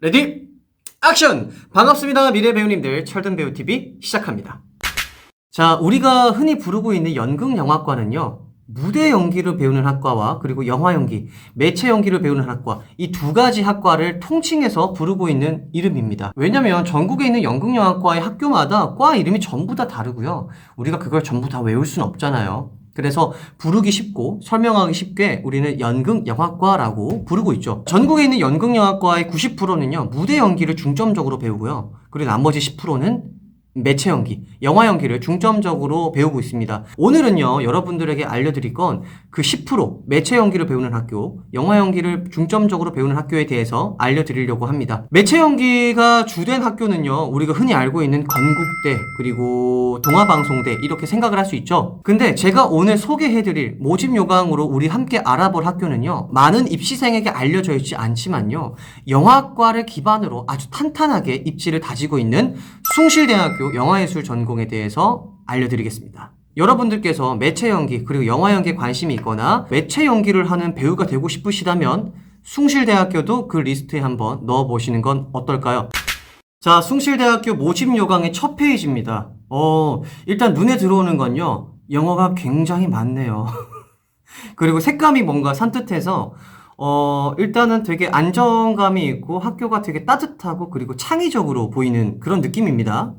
레디 액션! 반갑습니다. 미래 배우님들 철든배우TV 시작합니다. 자, 우리가 흔히 부르고 있는 연극영화과는요, 무대 연기를 배우는 학과와 그리고 영화 연기, 매체 연기를 배우는 학과, 이 두 가지 학과를 통칭해서 부르고 있는 이름입니다. 왜냐면 전국에 있는 연극영화과의 학교마다 과 이름이 전부 다 다르고요. 우리가 그걸 전부 다 외울 수는 없잖아요. 그래서 부르기 쉽고 설명하기 쉽게 우리는 연극영화과라고 부르고 있죠. 전국에 있는 연극영화과의 90%는요, 무대 연기를 중점적으로 배우고요. 그리고 나머지 10%는 매체 연기, 영화 연기를 중점적으로 배우고 있습니다. 오늘은요, 여러분들에게 알려드릴 건 그 10% 매체 연기를 배우는 학교, 영화 연기를 중점적으로 배우는 학교에 대해서 알려드리려고 합니다. 매체 연기가 주된 학교는요, 우리가 흔히 알고 있는 건국대, 그리고 동아방송대 이렇게 생각을 할 수 있죠. 근데 제가 오늘 소개해드릴 모집 요강으로 우리 함께 알아볼 학교는요, 많은 입시생에게 알려져 있지 않지만요, 영화과를 기반으로 아주 탄탄하게 입지를 다지고 있는 숭실대학교 영화예술 전공에 대해서 알려드리겠습니다. 여러분들께서 매체 연기 그리고 영화 연기에 관심이 있거나 매체 연기를 하는 배우가 되고 싶으시다면 숭실대학교도 그 리스트에 한번 넣어보시는 건 어떨까요? 자, 숭실대학교 모집 요강의 첫 페이지입니다. 일단 눈에 들어오는 건요, 영어가 굉장히 많네요. 그리고 색감이 뭔가 산뜻해서 일단은 되게 안정감이 있고 학교가 되게 따뜻하고 그리고 창의적으로 보이는 그런 느낌입니다.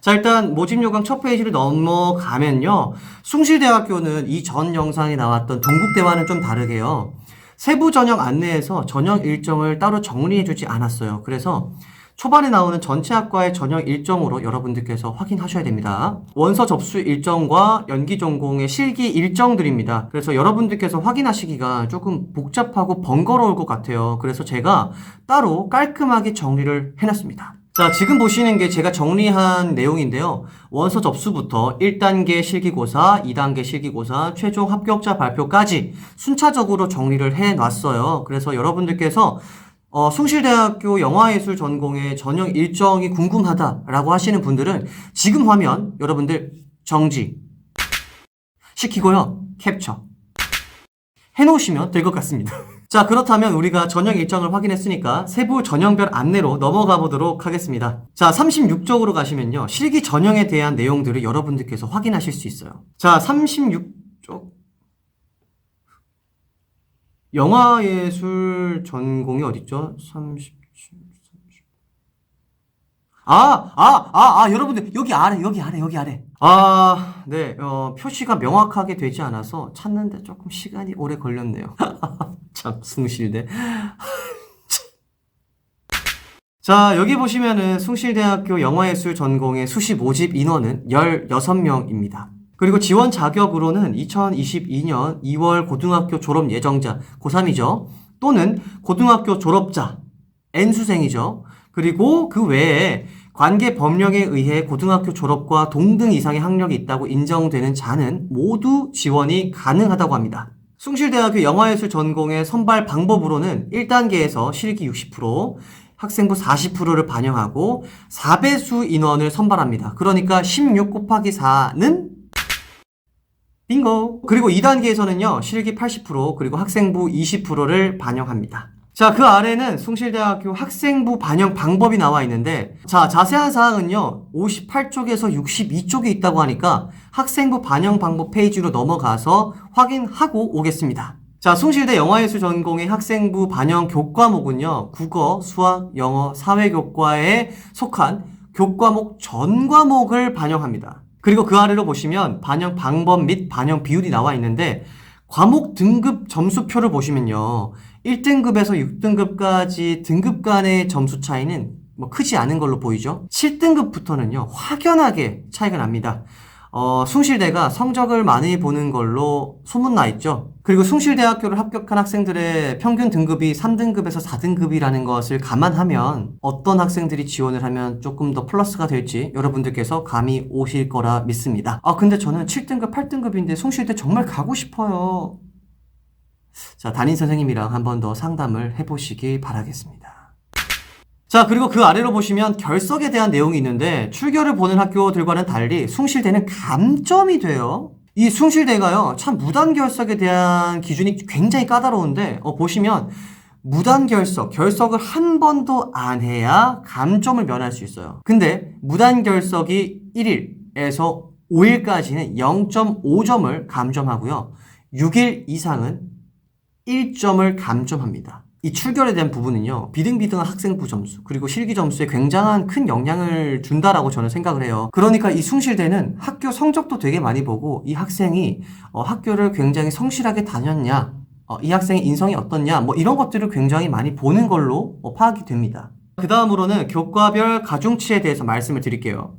자, 일단 모집 요강 첫 페이지를 넘어가면요, 숭실대학교는 이 전 영상에 나왔던 동국대와는 좀 다르게요, 세부 전형 안내에서 전형 일정을 따로 정리해주지 않았어요. 그래서 초반에 나오는 전체 학과의 전형 일정으로 여러분들께서 확인하셔야 됩니다. 원서 접수 일정과 연기 전공의 실기 일정들입니다. 그래서 여러분들께서 확인하시기가 조금 복잡하고 번거로울 것 같아요. 그래서 제가 따로 깔끔하게 정리를 해놨습니다. 자, 지금 보시는 게 제가 정리한 내용인데요. 원서 접수부터 1단계 실기고사, 2단계 실기고사, 최종 합격자 발표까지 순차적으로 정리를 해놨어요. 그래서 여러분들께서 숭실대학교 영화예술 전공의 전형 일정이 궁금하다라고 하시는 분들은 지금 화면 여러분들 정지 시키고요, 캡처 해놓으시면 될 것 같습니다. 자, 그렇다면 우리가 전형 일정을 확인했으니까 세부 전형별 안내로 넘어가 보도록 하겠습니다. 자, 36쪽으로 가시면요, 실기 전형에 대한 내용들을 여러분들께서 확인하실 수 있어요. 자, 36쪽 영화예술 전공이 어딨죠? 37, 30. 여러분들, 여기 아래. 네, 표시가 명확하게 되지 않아서 찾는데 조금 시간이 오래 걸렸네요. 참, 숭실대. 자, 여기 보시면은 숭실대학교 영화예술 전공의 수시 모집 인원은 16명입니다. 그리고 지원 자격으로는 2022년 2월 고등학교 졸업 예정자, 고3이죠. 또는 고등학교 졸업자, N수생이죠. 그리고 그 외에 관계 법령에 의해 고등학교 졸업과 동등 이상의 학력이 있다고 인정되는 자는 모두 지원이 가능하다고 합니다. 숭실대학교 영화예술 전공의 선발 방법으로는 1단계에서 실기 60%, 학생부 40%를 반영하고 4배수 인원을 선발합니다. 그러니까 16 곱하기 4는 빙고! 그리고 2단계에서는요, 실기 80%, 그리고 학생부 20%를 반영합니다. 자, 그 아래는 숭실대학교 학생부 반영 방법이 나와 있는데, 자, 자세한 사항은요, 58쪽에서 62쪽에 있다고 하니까 학생부 반영 방법 페이지로 넘어가서 확인하고 오겠습니다. 자, 숭실대 영화예술 전공의 학생부 반영 교과목은요, 국어, 수학, 영어, 사회교과에 속한 교과목 전 과목을 반영합니다. 그리고 그 아래로 보시면 반영 방법 및 반영 비율이 나와 있는데, 과목 등급 점수표를 보시면요, 1등급에서 6등급까지 등급 간의 점수 차이는 크지 않은 걸로 보이죠. 7등급부터는요, 확연하게 차이가 납니다. 숭실대가 성적을 많이 보는 걸로 소문나 있죠. 그리고 숭실대학교를 합격한 학생들의 평균 등급이 3등급에서 4등급이라는 것을 감안하면 어떤 학생들이 지원을 하면 조금 더 플러스가 될지 여러분들께서 감이 오실 거라 믿습니다. 근데 저는 7등급, 8등급인데 숭실대 정말 가고 싶어요. 자, 담임 선생님이랑 한 번 더 상담을 해보시기 바라겠습니다. 자, 그리고 그 아래로 보시면 결석에 대한 내용이 있는데, 출결을 보는 학교들과는 달리 숭실대는 감점이 돼요. 이 숭실대가요, 참 무단 결석에 대한 기준이 굉장히 까다로운데, 보시면 무단결석, 결석을 한 번도 안 해야 감점을 면할 수 있어요. 근데 무단결석이 1일에서 5일까지는 0.5점을 감점하고요. 6일 이상은 1점을 감점합니다. 이 출결에 대한 부분은요, 비등비등한 학생부 점수, 그리고 실기 점수에 굉장한 큰 영향을 준다라고 저는 생각을 해요. 그러니까 이 숭실대는 학교 성적도 되게 많이 보고, 이 학생이 학교를 굉장히 성실하게 다녔냐, 이 학생의 인성이 어떻냐, 뭐 이런 것들을 굉장히 많이 보는 걸로 파악이 됩니다. 그 다음으로는 교과별 가중치에 대해서 말씀을 드릴게요.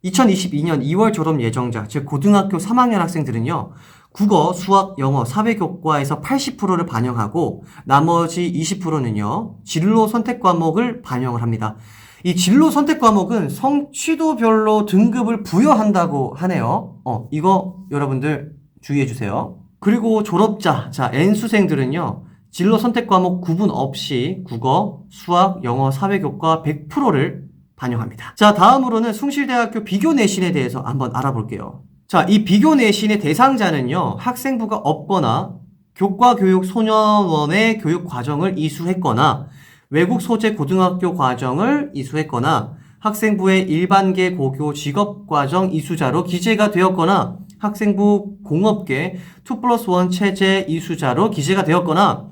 2022년 2월 졸업 예정자, 즉 고등학교 3학년 학생들은요, 국어, 수학, 영어, 사회교과에서 80%를 반영하고 나머지 20%는요, 진로 선택 과목을 반영을 합니다. 이 진로 선택 과목은 성취도별로 등급을 부여한다고 하네요. 이거 여러분들 주의해 주세요. 그리고 졸업자, 자, N수생들은요, 진로 선택 과목 구분 없이 국어, 수학, 영어, 사회교과 100%를 반영합니다. 자, 다음으로는 숭실대학교 비교 내신에 대해서 한번 알아볼게요. 자, 이 비교 내신의 대상자는요, 학생부가 없거나 교과교육소년원의 교육 과정을 이수했거나 외국 소재 고등학교 과정을 이수했거나 학생부의 일반계 고교 직업과정 이수자로 기재가 되었거나 학생부 공업계 2+1 체제 이수자로 기재가 되었거나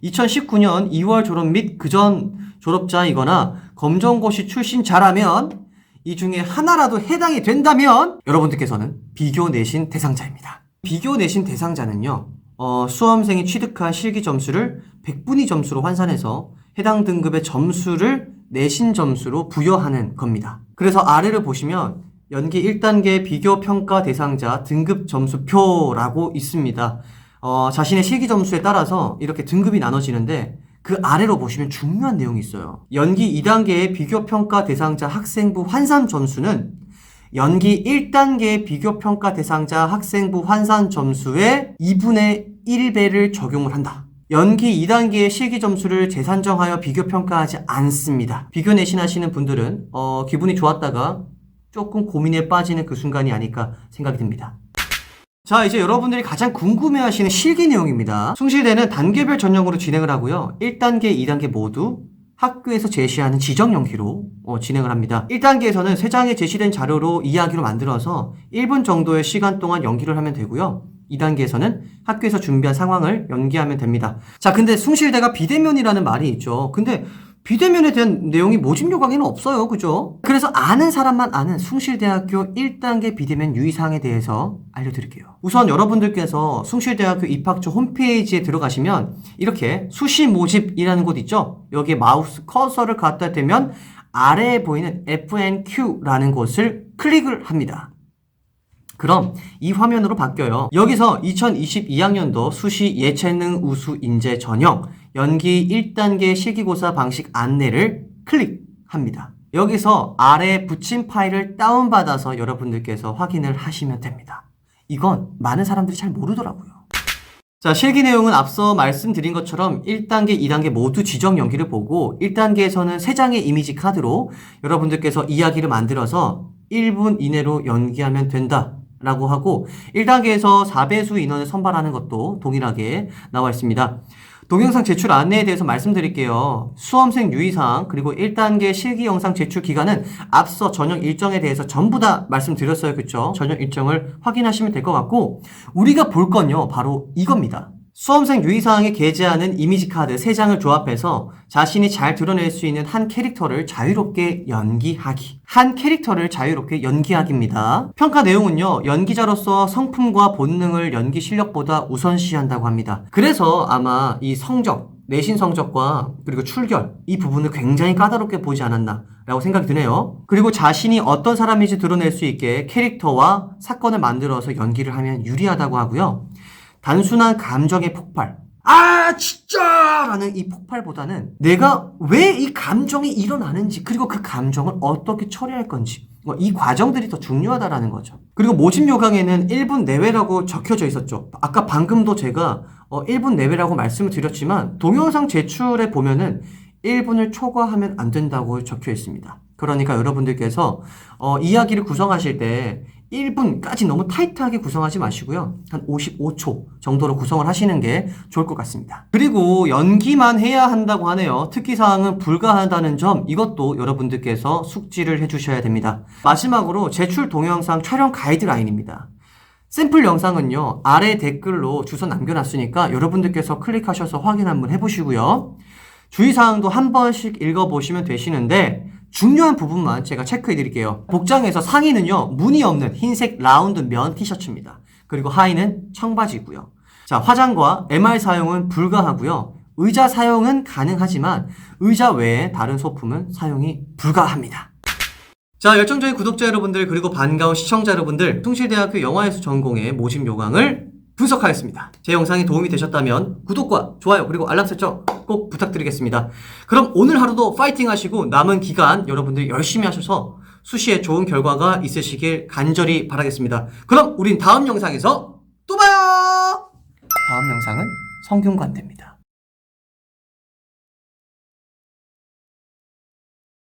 2019년 2월 졸업 및 그전 졸업자이거나 검정고시 출신자라면 이 중에 하나라도 해당이 된다면 여러분들께서는 비교 내신 대상자입니다. 비교 내신 대상자는요, 수험생이 취득한 실기 점수를 100분위 점수로 환산해서 해당 등급의 점수를 내신 점수로 부여하는 겁니다. 그래서 아래를 보시면 연기 1단계 비교 평가 대상자 등급 점수표라고 있습니다. 자신의 실기 점수에 따라서 이렇게 등급이 나눠지는데 그 아래로 보시면 중요한 내용이 있어요. 연기 2단계의 비교평가 대상자 학생부 환산 점수는 연기 1단계의 비교평가 대상자 학생부 환산 점수의 2분의 1배를 적용을 한다. 연기 2단계의 실기 점수를 재산정하여 비교평가하지 않습니다. 비교 내신 하시는 분들은 기분이 좋았다가 조금 고민에 빠지는 그 순간이 아닐까 생각이 듭니다. 자, 이제 여러분들이 가장 궁금해하시는 실기 내용입니다. 숭실대는 단계별 전형으로 진행을 하고요. 1단계, 2단계 모두 학교에서 제시하는 지정 연기로 진행을 합니다. 1단계에서는 3장에 제시된 자료로 이야기로 만들어서 1분 정도의 시간 동안 연기를 하면 되고요. 2단계에서는 학교에서 준비한 상황을 연기하면 됩니다. 자, 근데 숭실대가 비대면이라는 말이 있죠. 근데 비대면에 대한 내용이 모집 요강에는 없어요. 그죠? 그래서 아는 사람만 아는 숭실대학교 1단계 비대면 유의사항에 대해서 알려드릴게요. 우선 여러분들께서 숭실대학교 입학처 홈페이지에 들어가시면 이렇게 수시 모집이라는 곳 있죠? 여기에 마우스 커서를 갖다 대면 아래에 보이는 FNQ라는 곳을 클릭을 합니다. 그럼 이 화면으로 바뀌어요. 여기서 2022학년도 수시 예체능 우수 인재 전형 연기 1단계 실기고사 방식 안내를 클릭합니다. 여기서 아래 붙인 파일을 다운받아서 여러분들께서 확인을 하시면 됩니다. 이건 많은 사람들이 잘 모르더라고요. 자, 실기 내용은 앞서 말씀드린 것처럼 1단계, 2단계 모두 지정 연기를 보고 1단계에서는 3장의 이미지 카드로 여러분들께서 이야기를 만들어서 1분 이내로 연기하면 된다 라고 하고 1단계에서 4배수 인원을 선발하는 것도 동일하게 나와 있습니다. 동영상 제출 안내에 대해서 말씀드릴게요. 수험생 유의사항 그리고 1단계 실기 영상 제출 기간은 앞서 전형 일정에 대해서 전부 다 말씀드렸어요. 그쵸? 전형 일정을 확인하시면 될 것 같고 우리가 볼 건요. 바로 이겁니다. 수험생 유의사항에 게재하는 이미지 카드 3장을 조합해서 자신이 잘 드러낼 수 있는 한 캐릭터를 자유롭게 연기하기. 한 캐릭터를 자유롭게 연기하기입니다. 평가 내용은요. 연기자로서 성품과 본능을 연기 실력보다 우선시한다고 합니다. 그래서 아마 이 성적, 내신 성적과 그리고 출결 이 부분을 굉장히 까다롭게 보지 않았나 라고 생각이 드네요. 그리고 자신이 어떤 사람인지 드러낼 수 있게 캐릭터와 사건을 만들어서 연기를 하면 유리하다고 하고요. 단순한 감정의 폭발, 아 진짜! 라는 이 폭발보다는 내가 왜 이 감정이 일어나는지 그리고 그 감정을 어떻게 처리할 건지 이 과정들이 더 중요하다라는 거죠. 그리고 모집 요강에는 1분 내외라고 적혀져 있었죠. 아까 방금도 제가 1분 내외라고 말씀을 드렸지만 동영상 제출에 보면은 1분을 초과하면 안 된다고 적혀 있습니다. 그러니까 여러분들께서 이야기를 구성하실 때 1분까지 너무 타이트하게 구성하지 마시고요. 한 55초 정도로 구성을 하시는 게 좋을 것 같습니다. 그리고 연기만 해야 한다고 하네요. 특기사항은 불가하다는 점, 이것도 여러분들께서 숙지를 해주셔야 됩니다. 마지막으로 제출 동영상 촬영 가이드라인입니다. 샘플 영상은요, 아래 댓글로 주소 남겨놨으니까 여러분들께서 클릭하셔서 확인 한번 해보시고요. 주의사항도 한 번씩 읽어보시면 되시는데 중요한 부분만 제가 체크해 드릴게요. 복장에서 상의는요, 무늬 없는 흰색 라운드 면 티셔츠입니다. 그리고 하의는 청바지고요. 자, 화장과 MR 사용은 불가하고요. 의자 사용은 가능하지만 의자 외에 다른 소품은 사용이 불가합니다. 자, 열정적인 구독자 여러분들 그리고 반가운 시청자 여러분들, 숭실대학교 영화예술 전공의 모집 요강을 분석하였습니다. 제 영상이 도움이 되셨다면 구독과 좋아요 그리고 알람 설정 꼭 부탁드리겠습니다. 그럼 오늘 하루도 파이팅 하시고 남은 기간 여러분들 열심히 하셔서 수시에 좋은 결과가 있으시길 간절히 바라겠습니다. 그럼 우린 다음 영상에서 또 봐요. 다음 영상은 성균관대입니다.